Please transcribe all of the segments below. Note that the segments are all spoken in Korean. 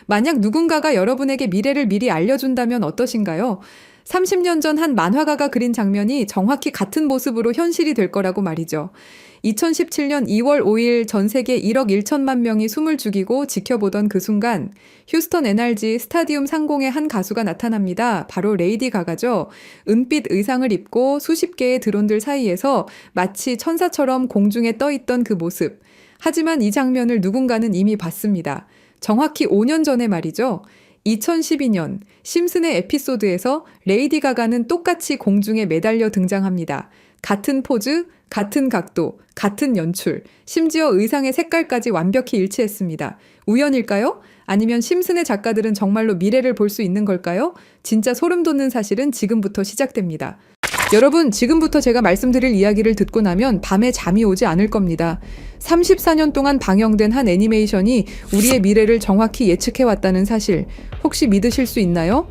만약 누군가가 여러분에게 미래를 미리 알려준다면 어떠신가요? 30년 전 한 만화가가 그린 장면이 정확히 같은 모습으로 현실이 될 거라고 말이죠. 2017년 2월 5일 전 세계 1억 1천만 명이 숨을 죽이고 지켜보던 그 순간 휴스턴 NRG 스타디움 상공에 한 가수가 나타납니다. 바로 레이디 가가죠. 은빛 의상을 입고 수십 개의 드론들 사이에서 마치 천사처럼 공중에 떠있던 그 모습. 하지만 이 장면을 누군가는 이미 봤습니다. 정확히 5년 전에 말이죠. 2012년 심슨의 에피소드에서 레이디 가가는 똑같이 공중에 매달려 등장합니다. 같은 포즈, 같은 각도, 같은 연출, 심지어 의상의 색깔까지 완벽히 일치했습니다. 우연일까요? 아니면 심슨의 작가들은 정말로 미래를 볼 수 있는 걸까요? 진짜 소름 돋는 사실은 지금부터 시작됩니다. 여러분, 지금부터 제가 말씀드릴 이야기를 듣고 나면 밤에 잠이 오지 않을 겁니다. 34년 동안 방영된 한 애니메이션이 우리의 미래를 정확히 예측해왔다는 사실, 혹시 믿으실 수 있나요?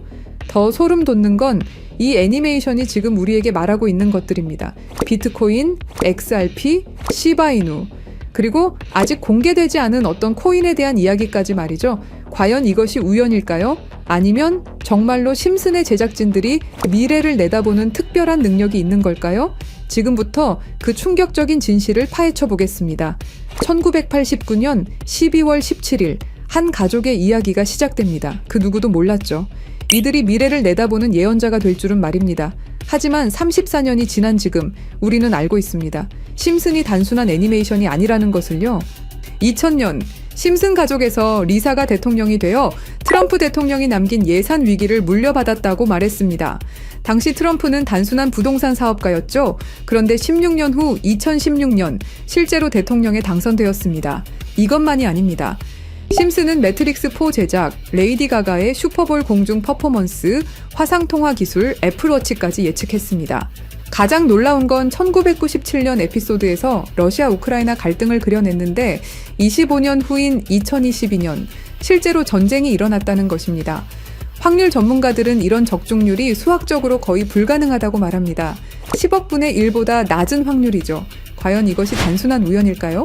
더 소름 돋는 건 이 애니메이션이 지금 우리에게 말하고 있는 것들입니다. 비트코인, XRP, 시바이누, 그리고 아직 공개되지 않은 어떤 코인에 대한 이야기까지 말이죠. 과연 이것이 우연일까요? 아니면 정말로 심슨의 제작진들이 미래를 내다보는 특별한 능력이 있는 걸까요? 지금부터 그 충격적인 진실을 파헤쳐 보겠습니다. 1989년 12월 17일 한 가족의 이야기가 시작됩니다. 그 누구도 몰랐죠. 이들이 미래를 내다보는 예언자가 될 줄은 말입니다. 하지만 34년이 지난 지금 우리는 알고 있습니다. 심슨이 단순한 애니메이션이 아니라는 것을요. 2000년 심슨 가족에서 리사가 대통령이 되어 트럼프 대통령이 남긴 예산 위기를 물려받았다고 말했습니다. 당시 트럼프는 단순한 부동산 사업가였죠. 그런데 16년 후 2016년 실제로 대통령에 당선되었습니다. 이것만이 아닙니다. 심슨은 매트릭스4 제작, 레이디 가가의 슈퍼볼 공중 퍼포먼스, 화상통화 기술, 애플워치까지 예측했습니다. 가장 놀라운 건 1997년 에피소드에서 러시아 우크라이나 갈등을 그려냈는데 25년 후인 2022년 실제로 전쟁이 일어났다는 것입니다. 확률 전문가들은 이런 적중률이 수학적으로 거의 불가능하다고 말합니다. 10억 분의 1보다 낮은 확률이죠. 과연 이것이 단순한 우연일까요?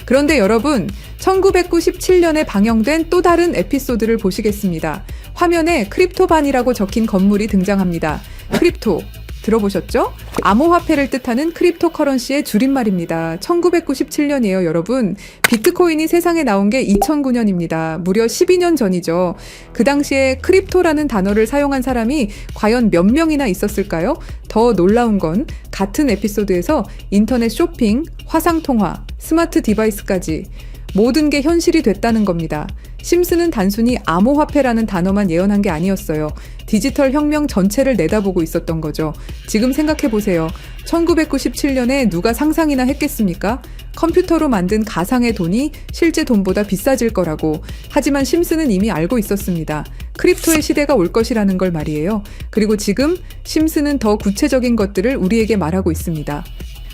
그런데 여러분, 1997년에 방영된 또 다른 에피소드를 보시겠습니다. 화면에 크립토반이라고 적힌 건물이 등장합니다. 크립토, 들어보셨죠? 암호화폐를 뜻하는 크립토커런시의 줄임말입니다. 1997년이에요, 여러분. 비트코인이 세상에 나온 게 2009년입니다. 무려 12년 전이죠. 그 당시에 크립토라는 단어를 사용한 사람이 과연 몇 명이나 있었을까요? 더 놀라운 건 같은 에피소드에서 인터넷 쇼핑, 화상통화, 스마트 디바이스까지 모든 게 현실이 됐다는 겁니다. 심슨은 단순히 암호화폐라는 단어만 예언한 게 아니었어요. 디지털 혁명 전체를 내다보고 있었던 거죠. 지금 생각해보세요. 1997년에 누가 상상이나 했겠습니까? 컴퓨터로 만든 가상의 돈이 실제 돈보다 비싸질 거라고. 하지만 심슨은 이미 알고 있었습니다. 크립토의 시대가 올 것이라는 걸 말이에요. 그리고 지금 심슨은 더 구체적인 것들을 우리에게 말하고 있습니다.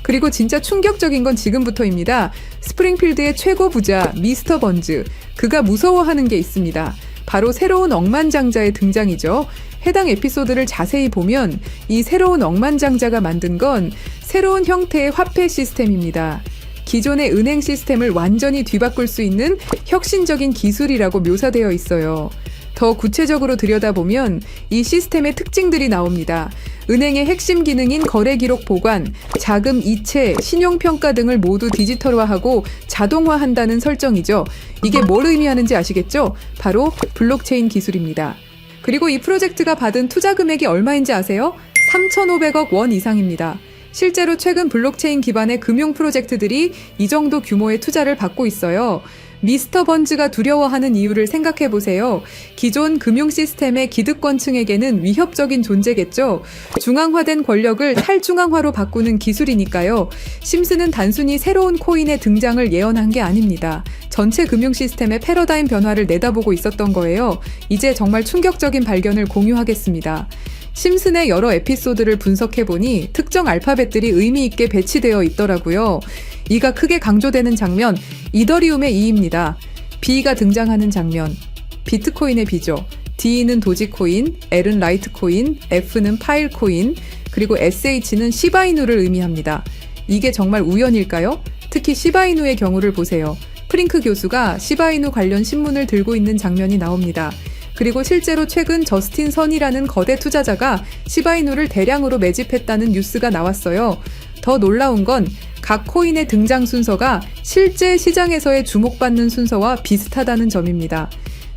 그리고 진짜 충격적인 건 지금부터입니다. 스프링필드의 최고 부자 미스터 번즈, 그가 무서워하는 게 있습니다. 바로 새로운 억만장자의 등장이죠. 해당 에피소드를 자세히 보면 이 새로운 억만장자가 만든 건 새로운 형태의 화폐 시스템입니다. 기존의 은행 시스템을 완전히 뒤바꿀 수 있는 혁신적인 기술이라고 묘사되어 있어요. 더 구체적으로 들여다보면 이 시스템의 특징들이 나옵니다. 은행의 핵심 기능인 거래 기록 보관, 자금 이체, 신용평가 등을 모두 디지털화하고 자동화한다는 설정이죠. 이게 뭘 의미하는지 아시겠죠? 바로 블록체인 기술입니다. 그리고 이 프로젝트가 받은 투자 금액이 얼마인지 아세요? 3,500억 원 이상입니다. 실제로 최근 블록체인 기반의 금융 프로젝트들이 이 정도 규모의 투자를 받고 있어요. 미스터 번즈가 두려워하는 이유를 생각해보세요. 기존 금융 시스템의 기득권층에게는 위협적인 존재겠죠. 중앙화된 권력을 탈중앙화로 바꾸는 기술이니까요. 심슨은 단순히 새로운 코인의 등장을 예언한 게 아닙니다. 전체 금융 시스템의 패러다임 변화를 내다보고 있었던 거예요. 이제 정말 충격적인 발견을 공유하겠습니다. 심슨의 여러 에피소드를 분석해보니 특정 알파벳들이 의미 있게 배치되어 있더라고요. 이가 크게 강조되는 장면, 이더리움의 E입니다. B가 등장하는 장면, 비트코인의 B죠. D는 도지코인, L은 라이트코인, F는 파일코인, 그리고 SH는 시바이누를 의미합니다. 이게 정말 우연일까요? 특히 시바이누의 경우를 보세요. 프링크 교수가 시바이누 관련 신문을 들고 있는 장면이 나옵니다. 그리고 실제로 최근 저스틴 선이라는 거대 투자자가 시바이누를 대량으로 매집했다는 뉴스가 나왔어요. 더 놀라운 건 각 코인의 등장 순서가 실제 시장에서의 주목받는 순서와 비슷하다는 점입니다.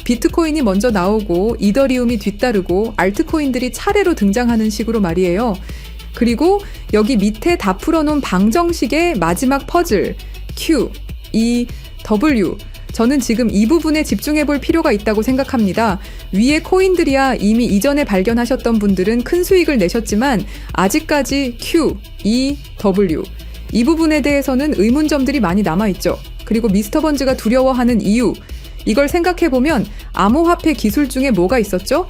비트코인이 먼저 나오고 이더리움이 뒤따르고 알트코인들이 차례로 등장하는 식으로 말이에요. 그리고 여기 밑에 다 풀어놓은 방정식의 마지막 퍼즐 Q, E, W 저는 지금 이 부분에 집중해 볼 필요가 있다고 생각합니다. 위에 코인들이야 이미 이전에 발견하셨던 분들은 큰 수익을 내셨지만 아직까지 Q, E, W 이 부분에 대해서는 의문점들이 많이 남아있죠. 그리고 미스터 번즈가 두려워하는 이유 이걸 생각해보면 암호화폐 기술 중에 뭐가 있었죠?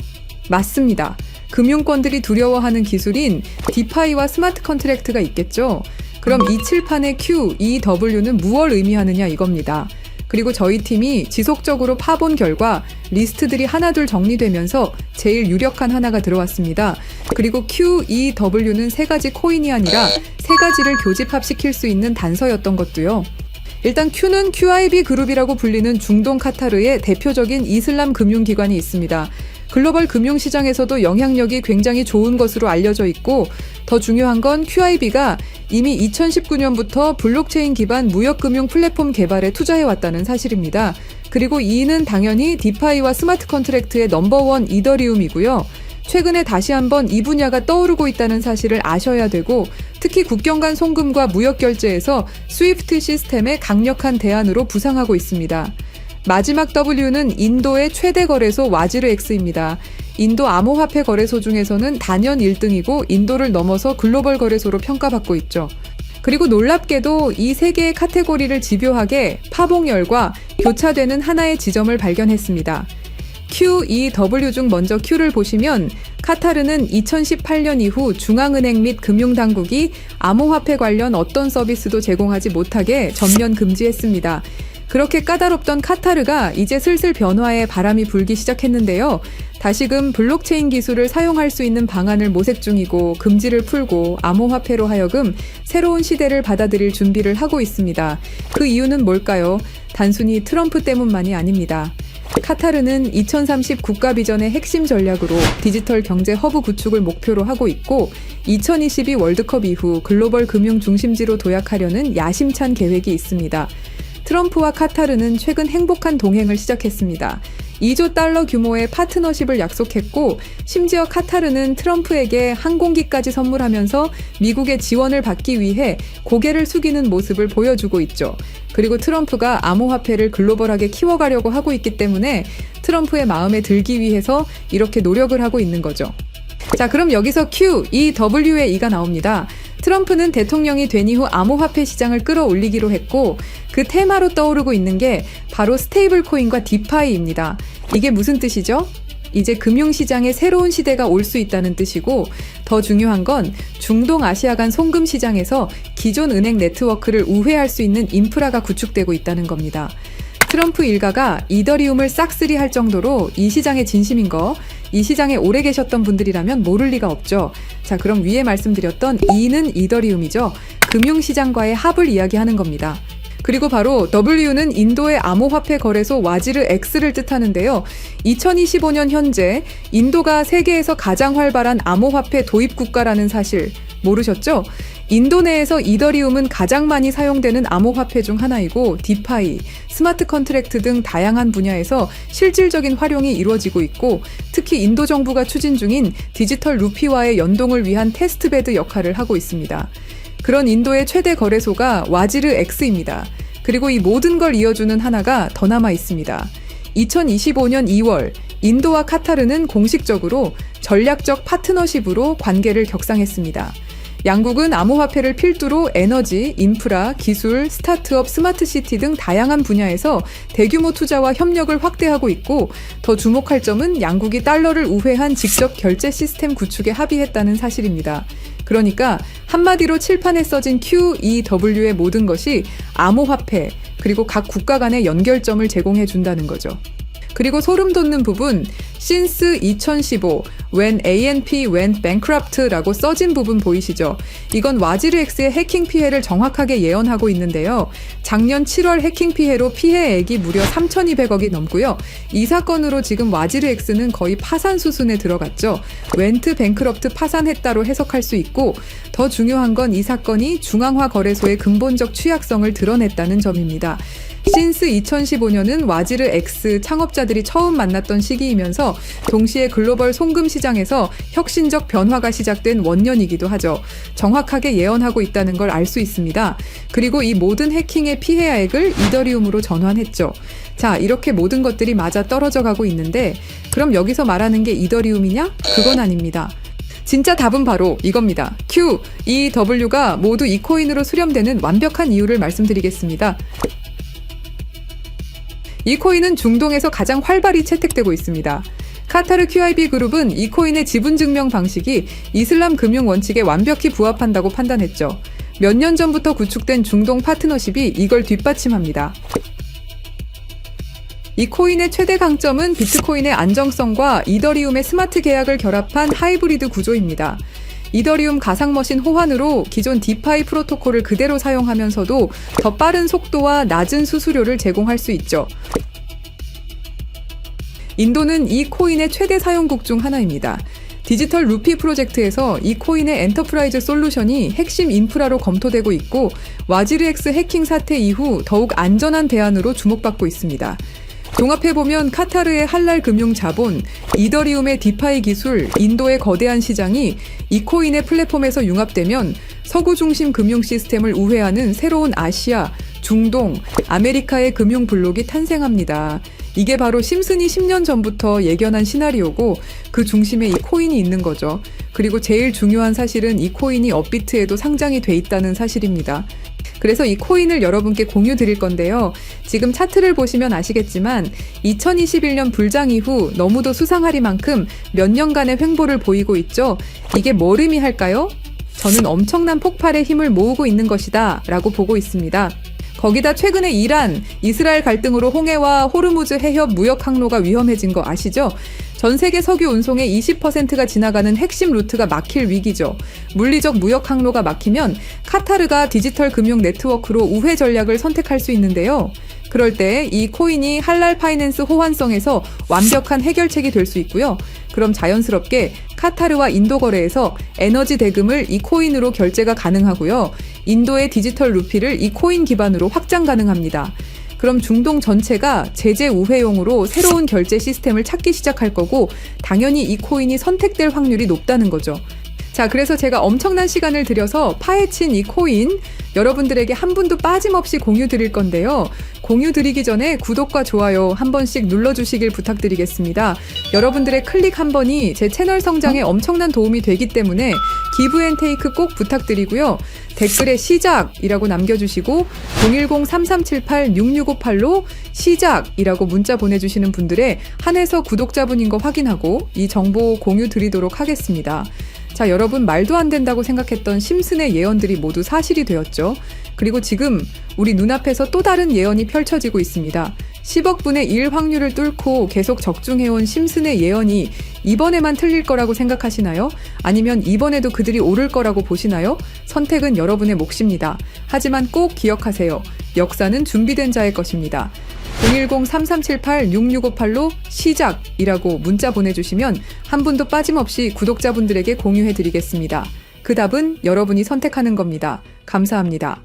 맞습니다. 금융권들이 두려워하는 기술인 디파이와 스마트 컨트랙트가 있겠죠. 그럼 이 칠판의 Q, E, W는 무엇을 의미하느냐 이겁니다. 그리고 저희 팀이 지속적으로 파본 결과 리스트들이 하나둘 정리되면서 제일 유력한 하나가 들어왔습니다. 그리고 Q, E, W는 세 가지 코인이 아니라 세 가지를 교집합시킬 수 있는 단서였던 것도요. 일단 Q는 QIB 그룹이라고 불리는 중동 카타르의 대표적인 이슬람 금융기관이 있습니다. 글로벌 금융시장에서도 영향력이 굉장히 좋은 것으로 알려져 있고 더 중요한 건 QIB가 이미 2019년부터 블록체인 기반 무역금융 플랫폼 개발에 투자해왔다는 사실입니다. 그리고 E는 당연히 디파이와 스마트 컨트랙트의 넘버원 이더리움이고요. 최근에 다시 한번 이 분야가 떠오르고 있다는 사실을 아셔야 되고 특히 국경 간 송금과 무역 결제에서 스위프트 시스템의 강력한 대안으로 부상하고 있습니다. 마지막 W는 인도의 최대 거래소 와지르X입니다. 인도 암호화폐 거래소 중에서는 단연 1등이고 인도를 넘어서 글로벌 거래소로 평가받고 있죠. 그리고 놀랍게도 이 세 개의 카테고리를 집요하게 파봉열과 교차되는 하나의 지점을 발견했습니다. Q, E, W 중 먼저 Q를 보시면 카타르는 2018년 이후 중앙은행 및 금융당국이 암호화폐 관련 어떤 서비스도 제공하지 못하게 전면 금지했습니다. 그렇게 까다롭던 카타르가 이제 슬슬 변화의 바람이 불기 시작했는데요. 다시금 블록체인 기술을 사용할 수 있는 방안을 모색 중이고 금지를 풀고 암호화폐로 하여금 새로운 시대를 받아들일 준비를 하고 있습니다. 그 이유는 뭘까요? 단순히 트럼프 때문만이 아닙니다. 카타르는 2030 국가 비전의 핵심 전략으로 디지털 경제 허브 구축을 목표로 하고 있고 2022 월드컵 이후 글로벌 금융 중심지로 도약하려는 야심찬 계획이 있습니다. 트럼프와 카타르는 최근 행복한 동행을 시작했습니다. 2조 달러 규모의 파트너십을 약속했고 심지어 카타르는 트럼프에게 항공기까지 선물하면서 미국의 지원을 받기 위해 고개를 숙이는 모습을 보여주고 있죠. 그리고 트럼프가 암호화폐를 글로벌하게 키워가려고 하고 있기 때문에 트럼프의 마음에 들기 위해서 이렇게 노력을 하고 있는 거죠. 자, 그럼 여기서 Q, E, W의 E가 나옵니다. 트럼프는 대통령이 된 이후 암호화폐 시장을 끌어올리기로 했고 그 테마로 떠오르고 있는 게 바로 스테이블 코인과 디파이입니다. 이게 무슨 뜻이죠? 이제 금융시장에 새로운 시대가 올 수 있다는 뜻이고 더 중요한 건 중동 아시아 간 송금 시장에서 기존 은행 네트워크를 우회할 수 있는 인프라가 구축되고 있다는 겁니다. 트럼프 일가가 이더리움을 싹쓸이 할 정도로 이 시장에 진심인 거, 이 시장에 오래 계셨던 분들이라면 모를 리가 없죠. 자, 그럼 위에 말씀드렸던 E는 이더리움이죠. 금융시장과의 합을 이야기하는 겁니다. 그리고 바로 W는 인도의 암호화폐 거래소 와지르X를 뜻하는데요. 2025년 현재 인도가 세계에서 가장 활발한 암호화폐 도입 국가라는 사실 모르셨죠? 인도 내에서 이더리움은 가장 많이 사용되는 암호화폐 중 하나이고 디파이, 스마트 컨트랙트 등 다양한 분야에서 실질적인 활용이 이루어지고 있고 특히 인도 정부가 추진 중인 디지털 루피와의 연동을 위한 테스트베드 역할을 하고 있습니다. 그런 인도의 최대 거래소가 와지르X입니다. 그리고 이 모든 걸 이어주는 하나가 더 남아 있습니다. 2025년 2월 인도와 카타르는 공식적으로 전략적 파트너십으로 관계를 격상했습니다. 양국은 암호화폐를 필두로 에너지, 인프라, 기술, 스타트업, 스마트시티 등 다양한 분야에서 대규모 투자와 협력을 확대하고 있고 더 주목할 점은 양국이 달러를 우회한 직접 결제 시스템 구축에 합의했다는 사실입니다. 그러니까 한마디로 칠판에 써진 Q, E, W의 모든 것이 암호화폐 그리고 각 국가 간의 연결점을 제공해 준다는 거죠. 그리고 소름 돋는 부분, since 2015, when ANP went bankrupt라고 써진 부분 보이시죠? 이건 와지르엑스의 해킹 피해를 정확하게 예언하고 있는데요. 작년 7월 해킹 피해로 피해액이 무려 3,200억이 넘고요. 이 사건으로 지금 와지르엑스는 거의 파산 수순에 들어갔죠. went bankrupt 파산했다로 해석할 수 있고, 더 중요한 건 이 사건이 중앙화 거래소의 근본적 취약성을 드러냈다는 점입니다. since 2015년은 와지르엑스 창업자들이 처음 만났던 시기이면서 동시에 글로벌 송금 시장에서 혁신적 변화가 시작된 원년이기도 하죠. 정확하게 예언하고 있다는 걸 알 수 있습니다. 그리고 이 모든 해킹의 피해액을 이더리움으로 전환했죠. 자, 이렇게 모든 것들이 맞아 떨어져 가고 있는데 그럼 여기서 말하는 게 이더리움이냐? 그건 아닙니다. 진짜 답은 바로 이겁니다. Q, E, W가 모두 이 코인으로 수렴되는 완벽한 이유를 말씀드리겠습니다. 이 코인은 중동에서 가장 활발히 채택되고 있습니다. 카타르 QIB 그룹은 이 코인의 지분 증명 방식이 이슬람 금융 원칙에 완벽히 부합한다고 판단했죠. 몇 년 전부터 구축된 중동 파트너십이 이걸 뒷받침합니다. 이 코인의 최대 강점은 비트코인의 안정성과 이더리움의 스마트 계약을 결합한 하이브리드 구조입니다. 이더리움 가상머신 호환으로 기존 디파이 프로토콜을 그대로 사용하면서도 더 빠른 속도와 낮은 수수료를 제공할 수 있죠. 인도는 이 코인의 최대 사용국 중 하나입니다. 디지털 루피 프로젝트에서 이 코인의 엔터프라이즈 솔루션이 핵심 인프라로 검토되고 있고 와지르엑스 해킹 사태 이후 더욱 안전한 대안으로 주목받고 있습니다. 종합해보면 카타르의 할랄 금융 자본, 이더리움의 디파이 기술, 인도의 거대한 시장이 이 코인의 플랫폼에서 융합되면 서구 중심 금융 시스템을 우회하는 새로운 아시아, 중동, 아메리카의 금융 블록이 탄생합니다. 이게 바로 심슨이 10년 전부터 예견한 시나리오고 그 중심에 이 코인이 있는 거죠. 그리고 제일 중요한 사실은 이 코인이 업비트에도 상장이 돼 있다는 사실입니다. 그래서 이 코인을 여러분께 공유 드릴 건데요. 지금 차트를 보시면 아시겠지만 2021년 불장 이후 너무도 수상하리만큼 몇 년간의 횡보를 보이고 있죠. 이게 뭘 의미할까요? 저는 엄청난 폭발의 힘을 모으고 있는 것이다 라고 보고 있습니다. 거기다 최근에 이란, 이스라엘 갈등으로 홍해와 호르무즈 해협 무역 항로가 위험해진 거 아시죠? 전 세계 석유 운송의 20%가 지나가는 핵심 루트가 막힐 위기죠. 물리적 무역 항로가 막히면 카타르가 디지털 금융 네트워크로 우회 전략을 선택할 수 있는데요. 그럴 때 이 코인이 할랄 파이낸스 호환성에서 완벽한 해결책이 될 수 있고요. 그럼 자연스럽게 카타르와 인도 거래에서 에너지 대금을 이 코인으로 결제가 가능하고요. 인도의 디지털 루피를 이 코인 기반으로 확장 가능합니다. 그럼 중동 전체가 제재 우회용으로 새로운 결제 시스템을 찾기 시작할 거고 당연히 이 코인이 선택될 확률이 높다는 거죠. 자, 그래서 제가 엄청난 시간을 들여서 파헤친 이 코인 여러분들에게 한 분도 빠짐없이 공유 드릴 건데요. 공유 드리기 전에 구독과 좋아요 한 번씩 눌러주시길 부탁드리겠습니다. 여러분들의 클릭 한 번이 제 채널 성장에 엄청난 도움이 되기 때문에 기브앤테이크 꼭 부탁드리고요. 댓글에 시작이라고 남겨주시고 010-3378-6658로 시작이라고 문자 보내주시는 분들의 한해서 구독자분인 거 확인하고 이 정보 공유 드리도록 하겠습니다. 자, 여러분 말도 안 된다고 생각했던 심슨의 예언들이 모두 사실이 되었죠. 그리고 지금 우리 눈앞에서 또 다른 예언이 펼쳐지고 있습니다. 10억 분의 1 확률을 뚫고 계속 적중해온 심슨의 예언이 이번에만 틀릴 거라고 생각하시나요? 아니면 이번에도 그들이 오를 거라고 보시나요? 선택은 여러분의 몫입니다. 하지만 꼭 기억하세요. 역사는 준비된 자의 것입니다. 010-3378-6658로 시작이라고 문자 보내주시면 한 분도 빠짐없이 구독자분들에게 공유해드리겠습니다. 그 답은 여러분이 선택하는 겁니다. 감사합니다.